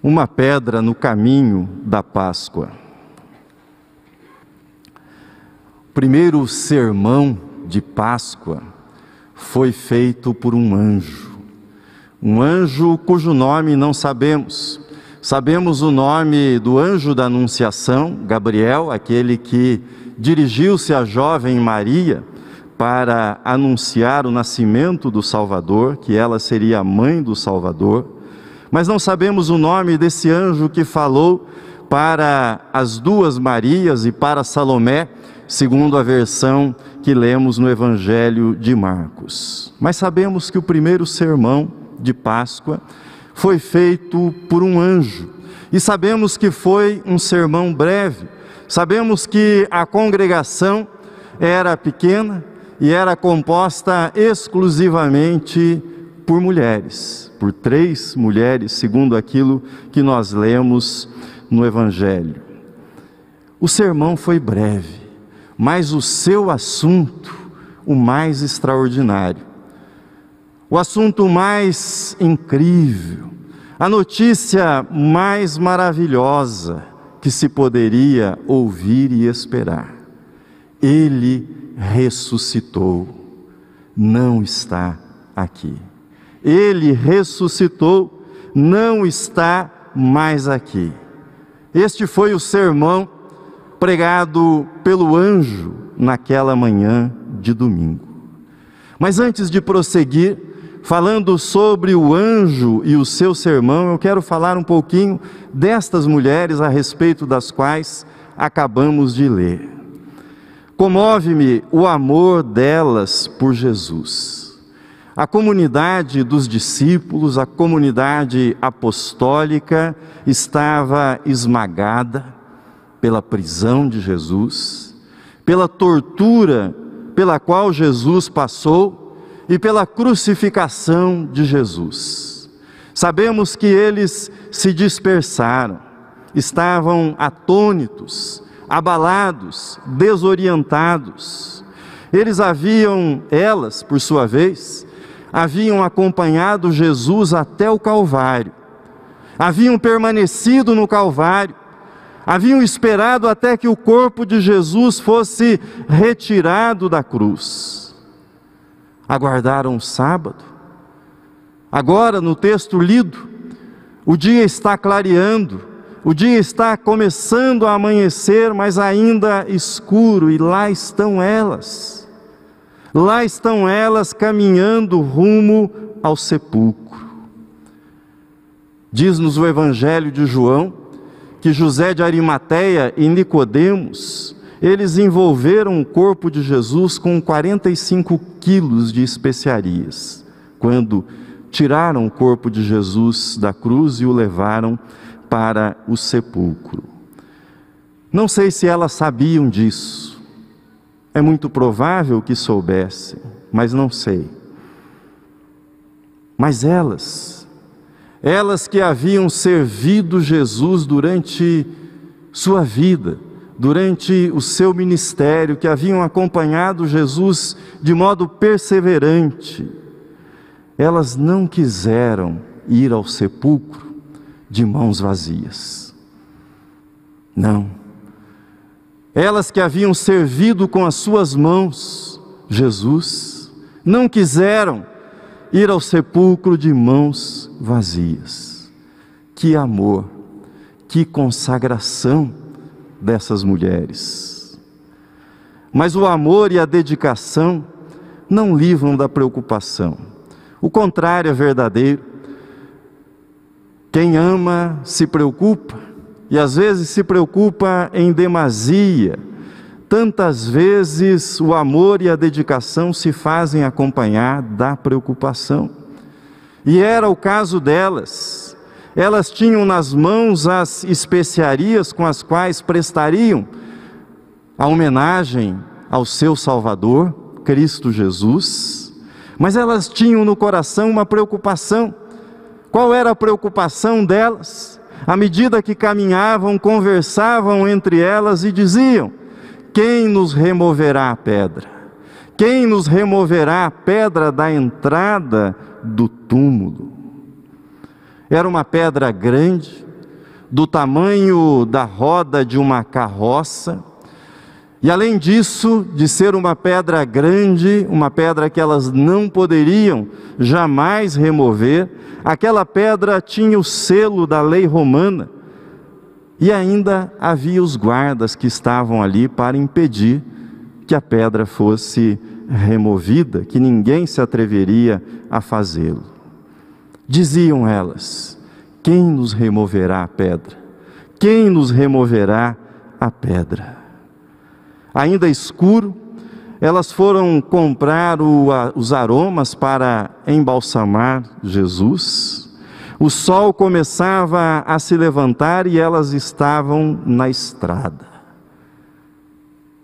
Uma pedra no caminho da Páscoa. O primeiro sermão de Páscoa foi feito por um anjo cujo nome não sabemos. Sabemos o nome do anjo da Anunciação, Gabriel, aquele que dirigiu-se à jovem Maria para anunciar o nascimento do Salvador, que ela seria a mãe do Salvador. Mas não sabemos o nome desse anjo que falou para as duas Marias e para Salomé, segundo a versão que lemos no Evangelho de Marcos. Mas sabemos que o primeiro sermão de Páscoa foi feito por um anjo. E sabemos que foi um sermão breve. Sabemos que a congregação era pequena e era composta exclusivamente por mulheres, por 3 mulheres, segundo aquilo que nós lemos no Evangelho. O sermão foi breve, mas o seu assunto, o mais extraordinário, o assunto mais incrível, a notícia mais maravilhosa que se poderia ouvir e esperar. Ele ressuscitou, não está aqui. Ele ressuscitou, não está mais aqui. Este foi o sermão pregado pelo anjo naquela manhã de domingo. Mas antes de prosseguir, falando sobre o anjo e o seu sermão, eu quero falar um pouquinho destas mulheres a respeito das quais acabamos de ler. Comove-me o amor delas por Jesus. A comunidade dos discípulos, a comunidade apostólica estava esmagada pela prisão de Jesus, pela tortura pela qual Jesus passou e pela crucificação de Jesus. Sabemos que eles se dispersaram, estavam atônitos, abalados, desorientados. Elas, por sua vez, haviam acompanhado Jesus até o Calvário, haviam permanecido no Calvário, haviam esperado até que o corpo de Jesus fosse retirado da cruz. Aguardaram o sábado. Agora, no texto lido, o dia está clareando, o dia está começando a amanhecer, mas ainda escuro, e lá estão elas. Lá estão elas caminhando rumo ao sepulcro. Diz-nos o Evangelho de João que José de Arimateia e Nicodemos, eles envolveram o corpo de Jesus com 45 quilos de especiarias, quando tiraram o corpo de Jesus da cruz e o levaram para o sepulcro. Não sei se elas sabiam disso. É muito provável que soubessem, mas não sei. Mas elas que haviam servido Jesus durante sua vida, durante o seu ministério, que haviam acompanhado Jesus de modo perseverante, elas não quiseram ir ao sepulcro de mãos vazias. Não. Elas que haviam servido com as suas mãos Jesus, não quiseram ir ao sepulcro de mãos vazias. Que amor, que consagração dessas mulheres. Mas o amor e a dedicação não livram da preocupação. O contrário é verdadeiro. Quem ama se preocupa, e às vezes se preocupa em demasia. Tantas vezes o amor e a dedicação se fazem acompanhar da preocupação. E era o caso delas. Elas tinham nas mãos as especiarias com as quais prestariam a homenagem ao seu Salvador, Cristo Jesus, mas elas tinham no coração uma preocupação. Qual era a preocupação delas? À medida que caminhavam, conversavam entre elas e diziam: quem nos removerá a pedra? Quem nos removerá a pedra da entrada do túmulo? Era uma pedra grande, do tamanho da roda de uma carroça, e além disso, de ser uma pedra grande, uma pedra que elas não poderiam jamais remover, aquela pedra tinha o selo da lei romana, e ainda havia os guardas que estavam ali para impedir que a pedra fosse removida, que ninguém se atreveria a fazê-lo. Diziam elas: quem nos removerá a pedra? Quem nos removerá a pedra? Ainda escuro, elas foram comprar os aromas para embalsamar Jesus. O sol começava a se levantar e elas estavam na estrada.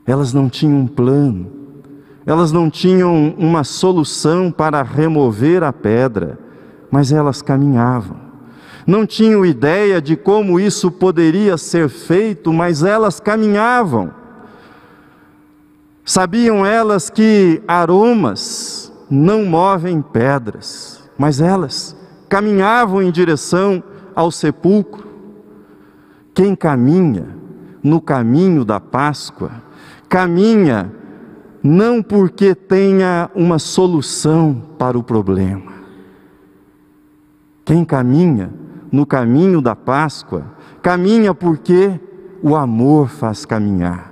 Elas não tinham um plano, elas não tinham uma solução para remover a pedra, mas elas caminhavam. Não tinham ideia de como isso poderia ser feito, mas elas caminhavam. Sabiam elas que aromas não movem pedras, mas elas caminhavam em direção ao sepulcro. Quem caminha no caminho da Páscoa, caminha não porque tenha uma solução para o problema. Quem caminha no caminho da Páscoa, caminha porque o amor faz caminhar.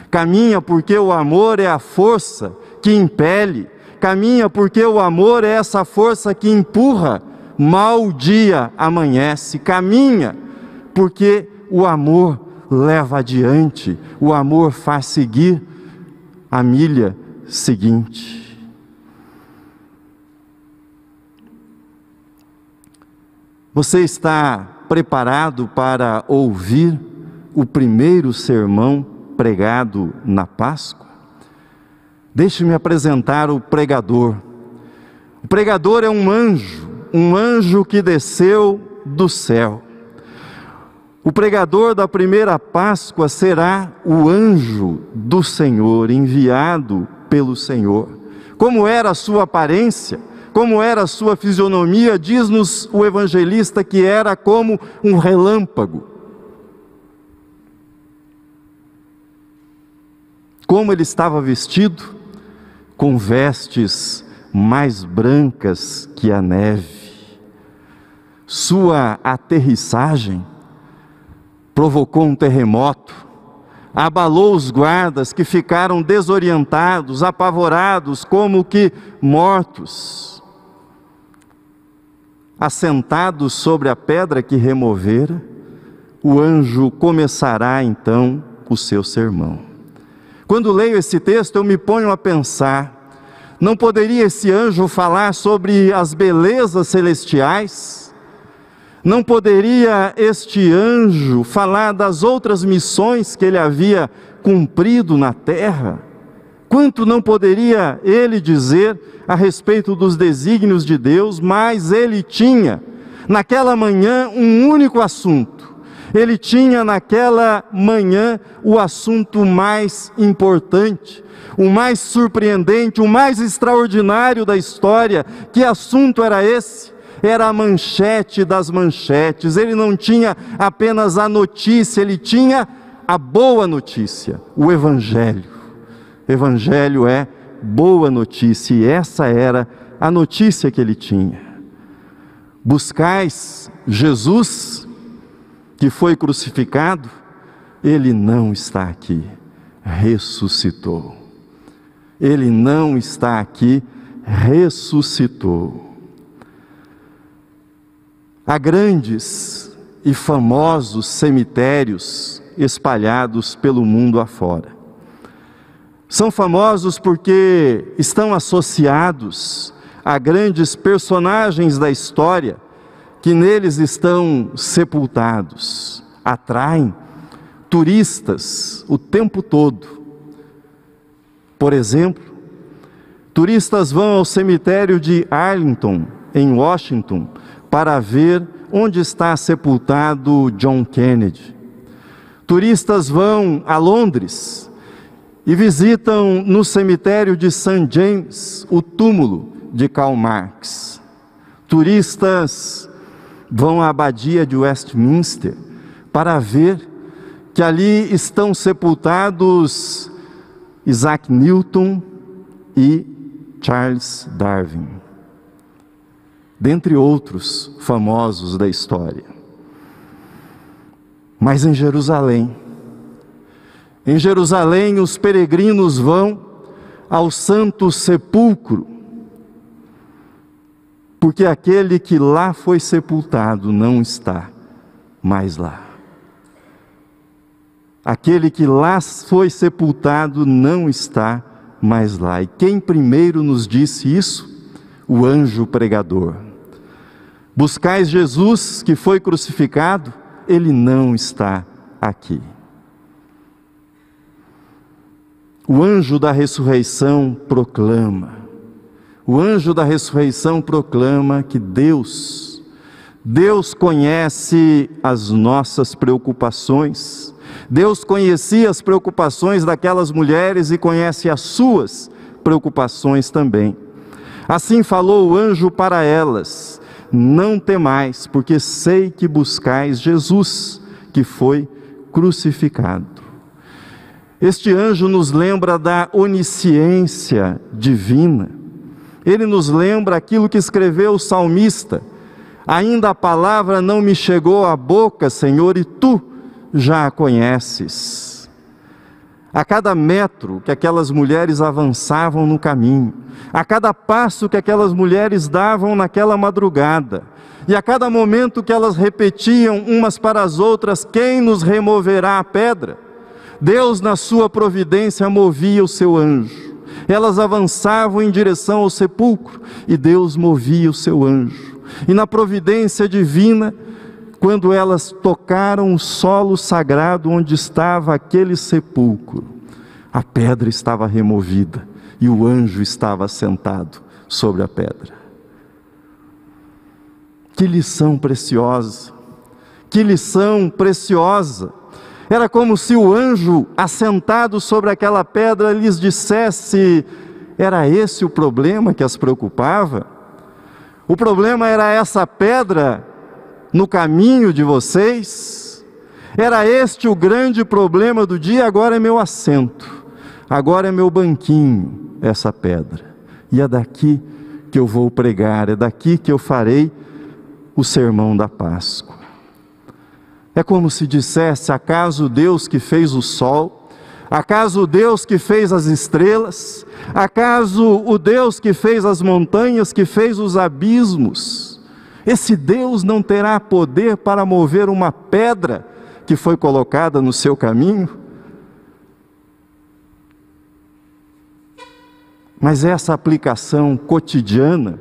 Caminha porque o amor é a força que impele. Caminha porque o amor é essa força que empurra, mal o dia amanhece. Caminha porque o amor leva adiante, o amor faz seguir a milha seguinte. Você está preparado para ouvir o primeiro sermão pregado na Páscoa? Deixe-me apresentar o pregador. O pregador é um anjo que desceu do céu. O pregador da primeira Páscoa será o anjo do Senhor, enviado pelo Senhor. Como era a sua aparência? Como era a sua fisionomia? Diz-nos o evangelista que era como um relâmpago. Como ele estava vestido? Com vestes mais brancas que a neve. Sua aterrissagem provocou um terremoto, abalou os guardas que ficaram desorientados, apavorados, como que mortos. Assentados sobre a pedra que removera, o anjo começará então o seu sermão. Quando leio esse texto, eu me ponho a pensar: não poderia esse anjo falar sobre as belezas celestiais? Não poderia este anjo falar das outras missões que ele havia cumprido na terra? Quanto não poderia ele dizer a respeito dos desígnios de Deus? Mas ele tinha, naquela manhã, um único assunto. Ele tinha naquela manhã o assunto mais importante, o mais surpreendente, o mais extraordinário da história. Que assunto era esse? Era a manchete das manchetes. Ele não tinha apenas a notícia, ele tinha a boa notícia, o Evangelho. Evangelho é boa notícia, e essa era a notícia que ele tinha. Buscais Jesus, que foi crucificado? Ele não está aqui, ressuscitou. Ele não está aqui, ressuscitou. Há grandes e famosos cemitérios espalhados pelo mundo afora. São famosos porque estão associados a grandes personagens da história que neles estão sepultados. Atraem turistas o tempo todo. Por exemplo, turistas vão ao cemitério de Arlington, em Washington, para ver onde está sepultado John Kennedy. Turistas vão a Londres e visitam no cemitério de St. James o túmulo de Karl Marx. Turistas vão à abadia de Westminster para ver que ali estão sepultados Isaac Newton e Charles Darwin, dentre outros famosos da história. Mas em Jerusalém, os peregrinos vão ao Santo Sepulcro, porque aquele que lá foi sepultado não está mais lá. Aquele que lá foi sepultado não está mais lá. E quem primeiro nos disse isso? O anjo pregador. Buscais Jesus que foi crucificado, ele não está aqui. O anjo da ressurreição proclama. O anjo da ressurreição proclama que Deus conhece as nossas preocupações. Deus conhecia as preocupações daquelas mulheres e conhece as suas preocupações também. Assim falou o anjo para elas: não temais, porque sei que buscais Jesus, que foi crucificado. Este anjo nos lembra da onisciência divina. Ele nos lembra aquilo que escreveu o salmista: ainda a palavra não me chegou à boca, Senhor, e tu já a conheces. A cada metro que aquelas mulheres avançavam no caminho, a cada passo que aquelas mulheres davam naquela madrugada, e a cada momento que elas repetiam umas para as outras: quem nos removerá a pedra? Deus, na sua providência, movia o seu anjo. Elas avançavam em direção ao sepulcro e Deus movia o seu anjo. E na providência divina, quando elas tocaram o solo sagrado onde estava aquele sepulcro, a pedra estava removida e o anjo estava sentado sobre a pedra. Que lição preciosa! Que lição preciosa! Era como se o anjo, assentado sobre aquela pedra, lhes dissesse: era esse o problema que as preocupava? O problema era essa pedra no caminho de vocês? Era este o grande problema do dia? Agora é meu assento, agora é meu banquinho, essa pedra. E é daqui que eu vou pregar, é daqui que eu farei o sermão da Páscoa. É como se dissesse: acaso Deus que fez o sol, acaso Deus que fez as estrelas, acaso o Deus que fez as montanhas, que fez os abismos, esse Deus não terá poder para mover uma pedra que foi colocada no seu caminho? Mas essa aplicação cotidiana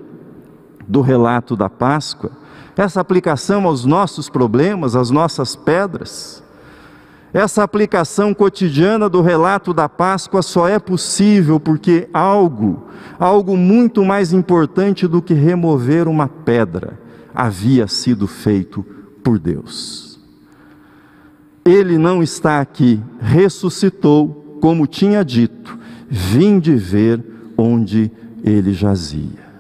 do relato da Páscoa, essa aplicação aos nossos problemas, às nossas pedras, essa aplicação cotidiana do relato da Páscoa só é possível porque algo muito mais importante do que remover uma pedra havia sido feito por Deus. Ele não está aqui, ressuscitou, como tinha dito: vinde ver onde ele jazia.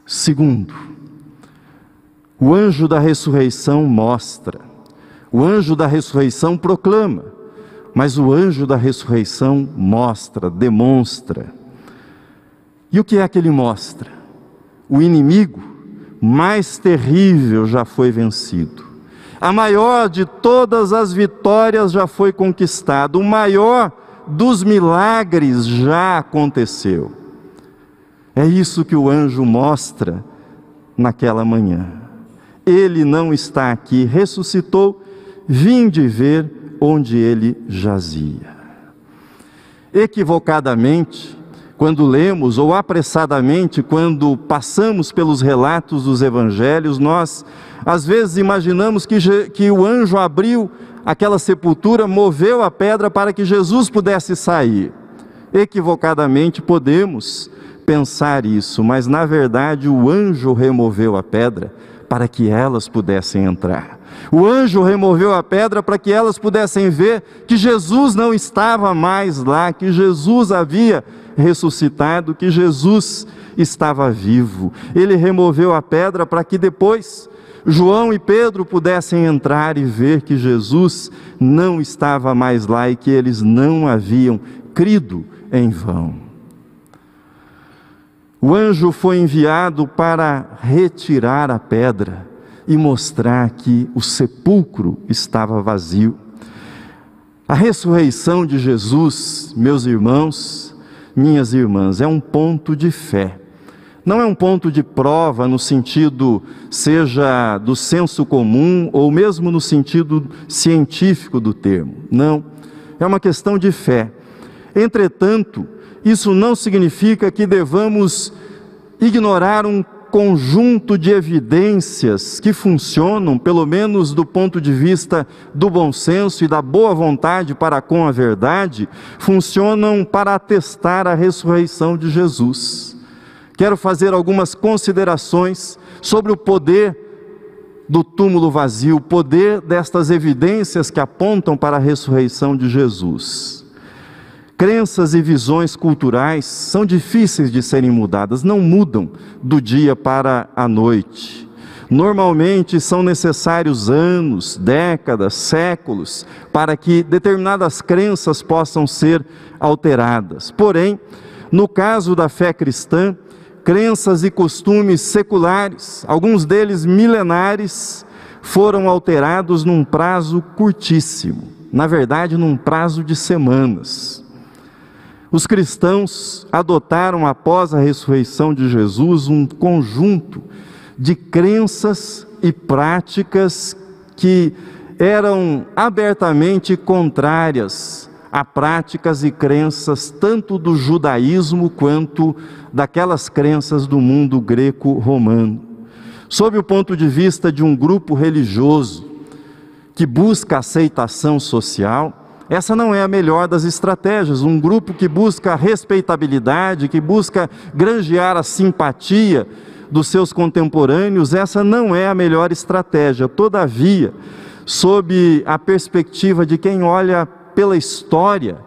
Segundo, o anjo da ressurreição mostra, o anjo da ressurreição proclama, mas o anjo da ressurreição mostra, demonstra. E o que é que ele mostra? O inimigo mais terrível já foi vencido. A maior de todas as vitórias já foi conquistada. O maior dos milagres já aconteceu. É isso que o anjo mostra naquela manhã. Ele não está aqui, ressuscitou, vinde ver onde ele jazia. Equivocadamente, quando lemos, ou apressadamente, quando passamos pelos relatos dos evangelhos, nós às vezes imaginamos que o anjo abriu aquela sepultura, moveu a pedra para que Jesus pudesse sair. Equivocadamente podemos pensar isso, mas na verdade o anjo removeu a pedra para que elas pudessem entrar. O anjo removeu a pedra para que elas pudessem ver que Jesus não estava mais lá, que Jesus havia ressuscitado, que Jesus estava vivo. Ele removeu a pedra para que depois João e Pedro pudessem entrar e ver que Jesus não estava mais lá e que eles não haviam crido em vão. O anjo foi enviado para retirar a pedra e mostrar que o sepulcro estava vazio. A ressurreição de Jesus, meus irmãos, minhas irmãs, é um ponto de fé. Não é um ponto de prova no sentido, seja do senso comum ou mesmo no sentido científico do termo. Não, é uma questão de fé. Entretanto, isso não significa que devamos ignorar um conjunto de evidências que funcionam, pelo menos do ponto de vista do bom senso e da boa vontade para com a verdade, funcionam para atestar a ressurreição de Jesus. Quero fazer algumas considerações sobre o poder do túmulo vazio, o poder destas evidências que apontam para a ressurreição de Jesus. Crenças e visões culturais são difíceis de serem mudadas, não mudam do dia para a noite. Normalmente são necessários anos, décadas, séculos, para que determinadas crenças possam ser alteradas. Porém, no caso da fé cristã, crenças e costumes seculares, alguns deles milenares, foram alterados num prazo curtíssimo, na verdade num prazo de semanas. Os cristãos adotaram após a ressurreição de Jesus um conjunto de crenças e práticas que eram abertamente contrárias a práticas e crenças tanto do judaísmo quanto daquelas crenças do mundo greco-romano. Sob o ponto de vista de um grupo religioso que busca aceitação social, essa não é a melhor das estratégias. Um grupo que busca respeitabilidade, que busca granjear a simpatia dos seus contemporâneos, essa não é a melhor estratégia. Todavia, sob a perspectiva de quem olha pela história,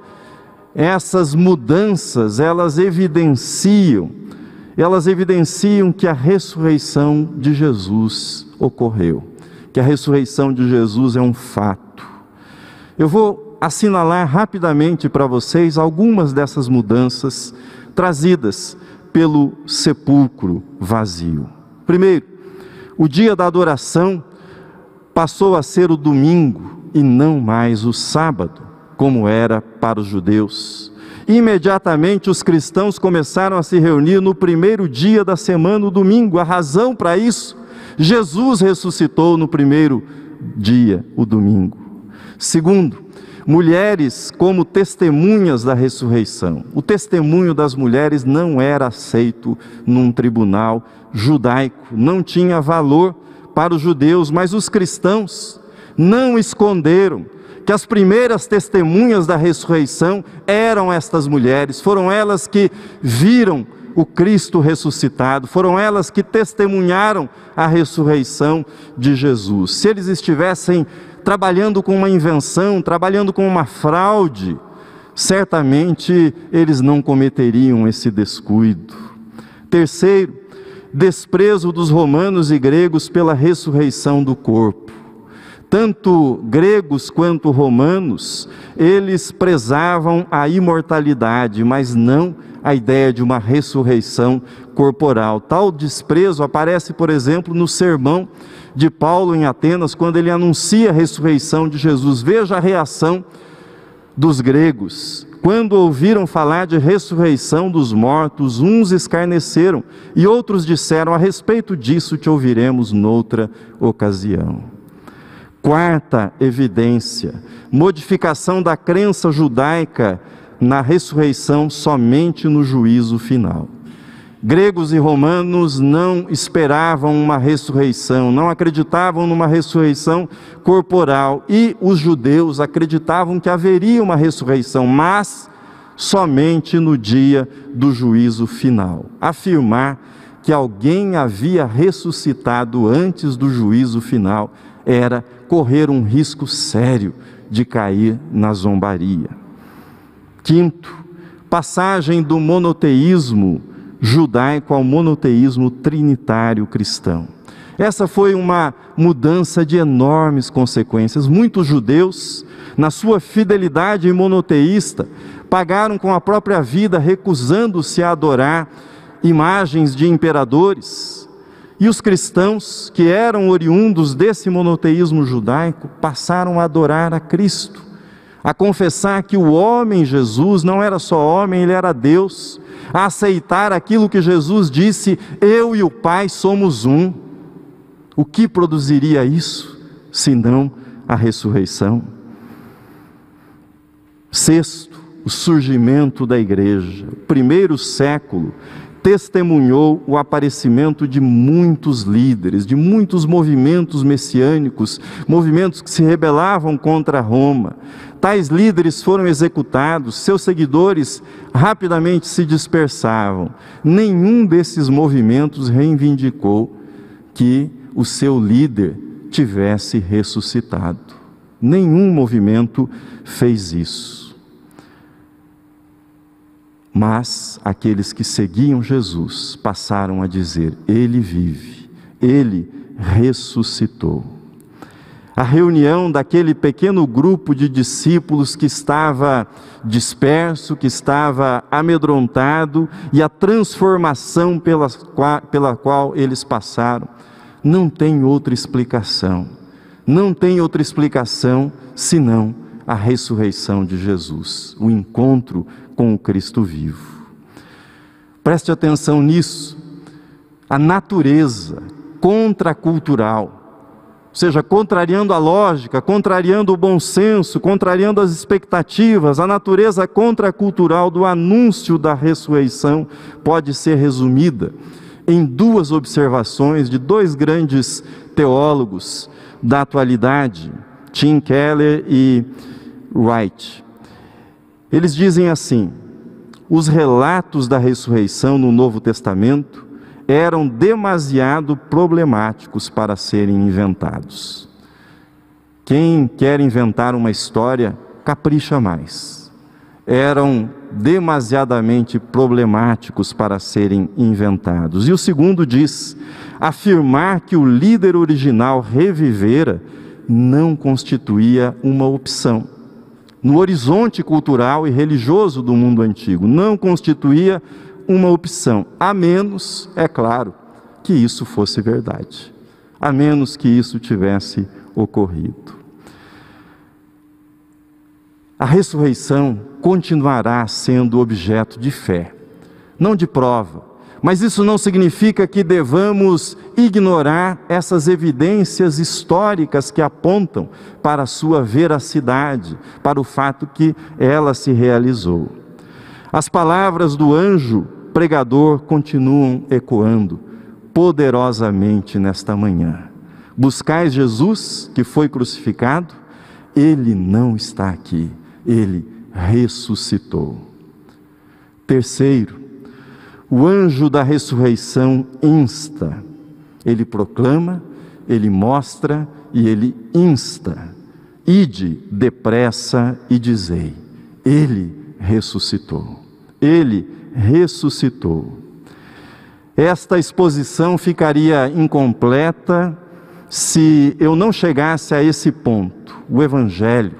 essas mudanças, elas evidenciam que a ressurreição de Jesus ocorreu, que a ressurreição de Jesus é um fato. Eu vou assinalar rapidamente para vocês algumas dessas mudanças trazidas pelo sepulcro vazio. Primeiro, o dia da adoração passou a ser o domingo e não mais o sábado, como era para os judeus. Imediatamente os cristãos começaram a se reunir no primeiro dia da semana, o domingo. A razão para isso, Jesus ressuscitou no primeiro dia, o domingo. Segundo, mulheres como testemunhas da ressurreição. O testemunho das mulheres não era aceito num tribunal judaico, não tinha valor para os judeus, mas os cristãos não esconderam que as primeiras testemunhas da ressurreição eram estas mulheres. Foram elas que viram o Cristo ressuscitado, foram elas que testemunharam a ressurreição de Jesus. Se eles estivessem trabalhando com uma invenção, trabalhando com uma fraude, certamente eles não cometeriam esse descuido. Terceiro, desprezo dos romanos e gregos pela ressurreição do corpo. Tanto gregos quanto romanos, eles prezavam a imortalidade, mas não a ideia de uma ressurreição corporal. Tal desprezo aparece, por exemplo, no sermão de Paulo em Atenas, quando ele anuncia a ressurreição de Jesus. Veja a reação dos gregos. Quando ouviram falar de ressurreição dos mortos, uns escarneceram e outros disseram: a respeito disso te ouviremos noutra ocasião. Quarta evidência, modificação da crença judaica na ressurreição somente no juízo final. Gregos e romanos não esperavam uma ressurreição, não acreditavam numa ressurreição corporal, e os judeus acreditavam que haveria uma ressurreição, mas somente no dia do juízo final. Afirmar que alguém havia ressuscitado antes do juízo final era correr um risco sério de cair na zombaria. Quinto, passagem do monoteísmo judaico ao monoteísmo trinitário cristão. Essa foi uma mudança de enormes consequências. Muitos judeus, na sua fidelidade monoteísta, pagaram com a própria vida, recusando-se a adorar imagens de imperadores. E os cristãos, que eram oriundos desse monoteísmo judaico, passaram a adorar a Cristo, a confessar que o homem Jesus não era só homem, ele era Deus, a aceitar aquilo que Jesus disse: eu e o Pai somos um. O que produziria isso, senão a ressurreição? Sexto, o surgimento da igreja. O primeiro século testemunhou o aparecimento de muitos líderes, de muitos movimentos messiânicos, movimentos que se rebelavam contra Roma. Tais líderes foram executados, seus seguidores rapidamente se dispersavam. Nenhum desses movimentos reivindicou que o seu líder tivesse ressuscitado. Nenhum movimento fez isso. Mas aqueles que seguiam Jesus passaram a dizer: ele vive, ele ressuscitou. A reunião daquele pequeno grupo de discípulos que estava disperso, que estava amedrontado, e a transformação pela qual eles passaram, não tem outra explicação. Não tem outra explicação senão a ressurreição de Jesus, o encontro com o Cristo vivo. Preste atenção nisso. A natureza contracultural, ou seja, contrariando a lógica, contrariando o bom senso, contrariando as expectativas, a natureza contracultural do anúncio da ressurreição pode ser resumida em duas observações de dois grandes teólogos da atualidade, Tim Keller e Wright. Eles dizem assim: os relatos da ressurreição no Novo Testamento eram demasiado problemáticos para serem inventados. Quem quer inventar uma história, capricha mais. Eram demasiadamente problemáticos para serem inventados. E o segundo diz: afirmar que o líder original revivera não constituía uma opção. No horizonte cultural e religioso do mundo antigo, não constituía uma opção, a menos, é claro, que isso fosse verdade, a menos que isso tivesse ocorrido. A ressurreição continuará sendo objeto de fé, não de prova, mas isso não significa que devamos ignorar essas evidências históricas que apontam para a sua veracidade, para o fato que ela se realizou. As palavras do anjo pregador continuam ecoando poderosamente nesta manhã. Buscais Jesus, que foi crucificado, ele não está aqui, ele ressuscitou. Terceiro, o anjo da ressurreição insta, ele proclama, ele mostra e ele insta: ide depressa e dizei, ele ressuscitou, ele ressuscitou. Esta exposição ficaria incompleta se eu não chegasse a esse ponto. O Evangelho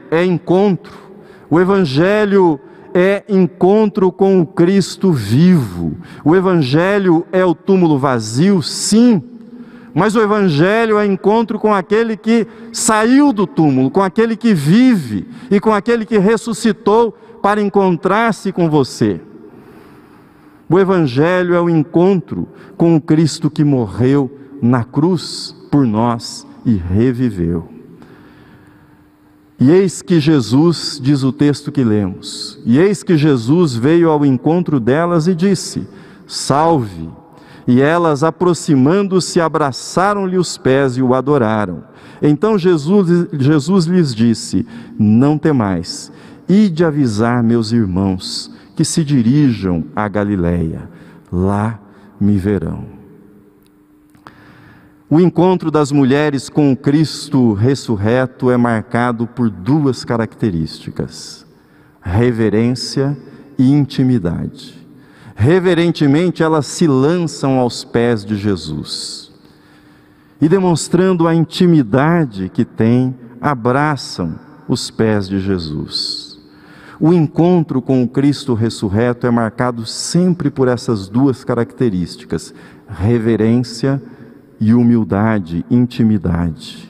é encontro, o Evangelho é encontro com o Cristo vivo. O Evangelho é o túmulo vazio, sim, mas o Evangelho é encontro com aquele que saiu do túmulo, com aquele que vive e com aquele que ressuscitou para encontrar-se com você. O Evangelho é o encontro com o Cristo que morreu na cruz por nós e reviveu. E eis que Jesus, diz o texto que lemos, e eis que Jesus veio ao encontro delas e disse: salve! E elas, aproximando-se, abraçaram-lhe os pés e o adoraram. Então Jesus lhes disse: não temais, ide avisar meus irmãos que se dirijam a Galiléia, lá me verão. O encontro das mulheres com o Cristo ressurreto é marcado por duas características: reverência e intimidade. Reverentemente elas se lançam aos pés de Jesus e, demonstrando a intimidade que têm, abraçam os pés de Jesus. O encontro com o Cristo ressurreto é marcado sempre por essas duas características: reverência e humildade, intimidade.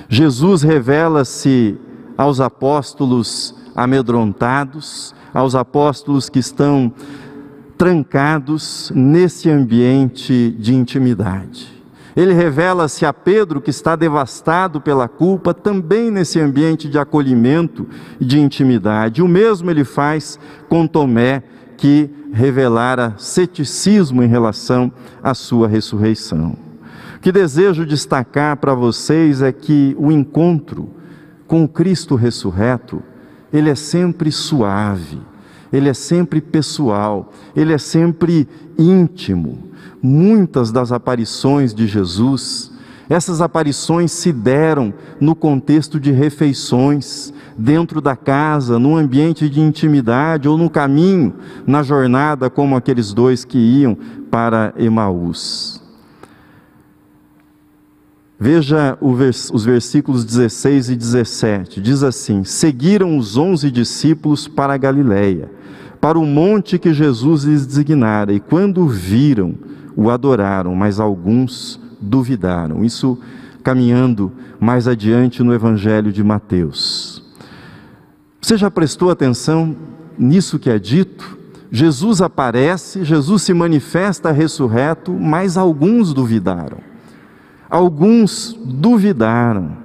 Jesus revela-se aos apóstolos amedrontados, aos apóstolos que estão trancados nesse ambiente de intimidade. Ele revela-se a Pedro, que está devastado pela culpa, também nesse ambiente de acolhimento e de intimidade. O mesmo ele faz com Tomé, que revelara ceticismo em relação à sua ressurreição. O que desejo destacar para vocês é que o encontro com o Cristo ressurreto, ele é sempre suave, ele é sempre pessoal, ele é sempre íntimo. Muitas das aparições de Jesus, essas aparições se deram no contexto de refeições, dentro da casa, num ambiente de intimidade, ou no caminho, na jornada, como aqueles dois que iam para Emaús. Veja os versículos 16 e 17, diz assim: seguiram os 11 discípulos para a Galileia, para o monte que Jesus lhes designara, e quando o viram, o adoraram, mas alguns duvidaram. Isso caminhando mais adiante no Evangelho de Mateus. Você já prestou atenção nisso que é dito? Jesus aparece, Jesus se manifesta ressurreto, mas alguns duvidaram. Alguns duvidaram.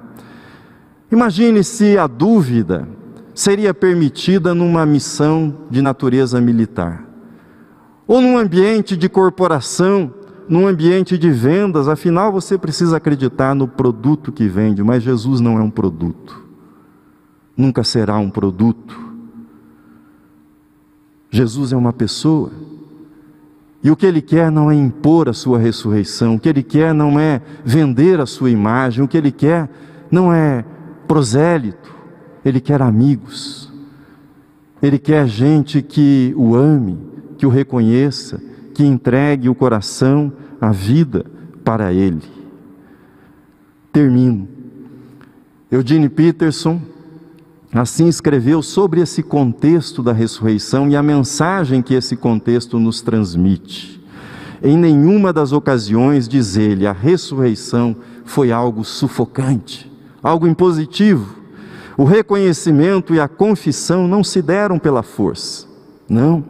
Imagine se a dúvida seria permitida numa missão de natureza militar, ou num ambiente de corporação, num ambiente de vendas. Afinal, você precisa acreditar no produto que vende, mas Jesus não é um produto, nunca será um produto. Jesus é uma pessoa. E o que Ele quer não é impor a sua ressurreição, o que Ele quer não é vender a sua imagem, o que Ele quer não é prosélito, Ele quer amigos, Ele quer gente que o ame, que o reconheça, que entregue o coração, a vida para Ele. Termino. Eugene Peterson assim escreveu sobre esse contexto da ressurreição e a mensagem que esse contexto nos transmite. Em nenhuma das ocasiões, diz ele, a ressurreição foi algo sufocante, algo impositivo. O reconhecimento e a confissão não se deram pela força, não.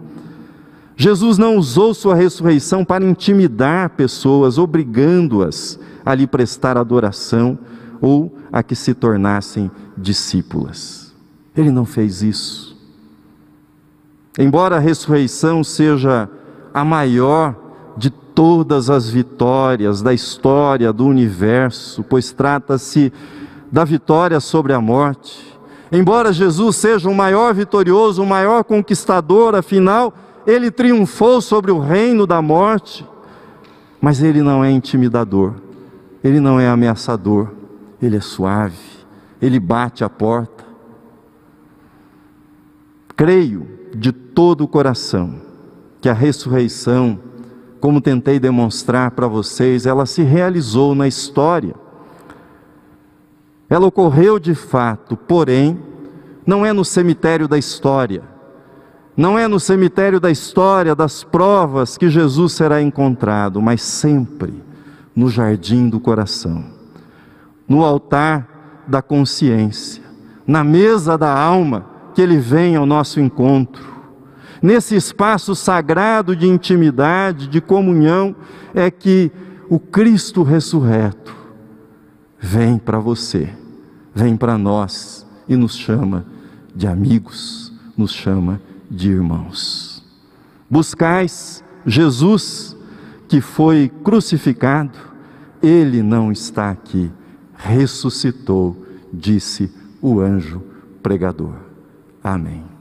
Jesus não usou sua ressurreição para intimidar pessoas, obrigando-as a lhe prestar adoração ou a que se tornassem discípulas. Ele não fez isso. Embora a ressurreição seja a maior de todas as vitórias da história do universo, pois trata-se da vitória sobre a morte. Embora Jesus seja o maior vitorioso, o maior conquistador, afinal, Ele triunfou sobre o reino da morte, mas Ele não é intimidador, Ele não é ameaçador, Ele é suave, Ele bate a porta. Creio de todo o coração que a ressurreição, como tentei demonstrar para vocês, ela se realizou na história. Ela ocorreu de fato, porém, não é no cemitério da história. Não é no cemitério da história, das provas, que Jesus será encontrado, mas sempre no jardim do coração, no altar da consciência, na mesa da alma, que Ele vem ao nosso encontro. Nesse espaço sagrado de intimidade, de comunhão, é que o Cristo ressurreto vem para você, vem para nós e nos chama de amigos, nos chama de irmãos. Buscais Jesus, que foi crucificado, Ele não está aqui, ressuscitou, disse o anjo pregador. Amém.